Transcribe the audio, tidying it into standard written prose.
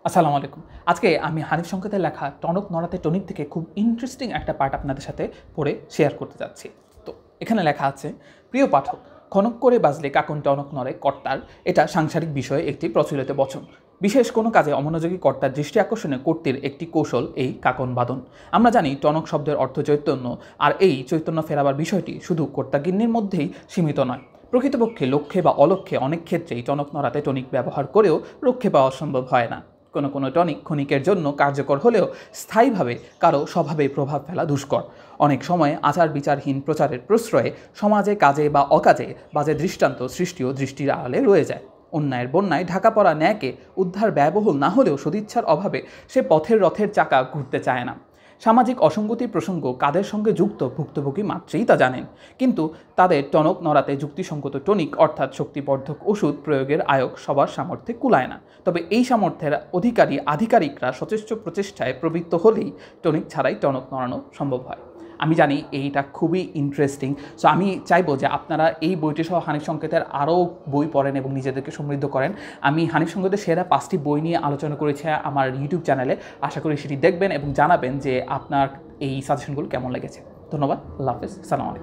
আসসালামু আলাইকুম। আজকে আমি হানিফ সংকেতের লেখা টনক নড়াতে টনিক থেকে খুব ইন্টারেস্টিং একটা পার্ট আপনাদের সাথে পড়ে শেয়ার করতে যাচ্ছি। তো এখানে লেখা আছে, প্রিয় পাঠক, খনক করে বাজলে কাকন টনক নড়ে কর্তার। এটা সাংসারিক বিষয়ে একটি প্রচলিত বচন। বিশেষ কোনো কাজে অমনোযোগী কর্তার দৃষ্টি আকর্ষণে কর্তীর একটি কৌশল এই কাকন বাদন। আমরা জানি টনক শব্দের অর্থ চৈতন্য, আর এই চৈতন্য ফেরাবার বিষয়টি শুধু কর্তাগিন্নির মধ্যেই সীমিত নয়। প্রকৃতপক্ষে লক্ষ্যে বা অলক্ষ্যে অনেক ক্ষেত্রেই টনক নড়াতে টনিক ব্যবহার করেও রক্ষে পাওয়া সম্ভব হয় না। কোনো কোনো টনিক ক্ষণিকের জন্য কার্যকর হলেও স্থায়ীভাবে কারো স্বভাবে প্রভাব ফেলা দুষ্কর। অনেক সময় আচার বিচারহীন প্রচারের প্রশ্রয়ে সমাজে কাজে বা অকাজে বাজে দৃষ্টান্ত সৃষ্টিও দৃষ্টির আড়ালে রয়ে যায়। অন্যায়ের বন্যায় ঢাকা পড়া ন্যায়কে উদ্ধার ব্যয়বহুল না হলেও সদিচ্ছার অভাবে সে পথের রথের চাকা ঘুরতে চায় না। সামাজিক অসঙ্গতির প্রসঙ্গ কাদের সঙ্গে যুক্ত ভুক্তভোগী মাত্রেই তা জানেন, কিন্তু তাদের টনক নড়াতে যুক্তিসঙ্গত টনিক অর্থাৎ শক্তিবর্ধক ওষুধ প্রয়োগের আয়োগ সবার সামর্থ্যে কুলায় না। তবে এই সামর্থ্যের আধিকারিকরা সচেষ্ট প্রচেষ্টায় প্রবৃত্ত হলেই টনিক ছাড়াই টনক নড়ানো সম্ভব হয়। আমি জানি এইটা খুবই ইন্টারেস্টিং। সো আমি চাইবো যে আপনারা এই বইটি সহ হানিফ সংকেতের আরও বই পড়েন এবং নিজেদেরকে সমৃদ্ধ করেন। আমি হানিফ সংকেতের সেরা 5টি বই নিয়ে আলোচনা করেছি আমার ইউটিউব চ্যানেলে। আশা করি সেটি দেখবেন এবং জানাবেন যে আপনার এই সাজেশনগুলো কেমন লেগেছে। ধন্যবাদ। আল্লাহ হাফেজ। সালাম আলাইকুম।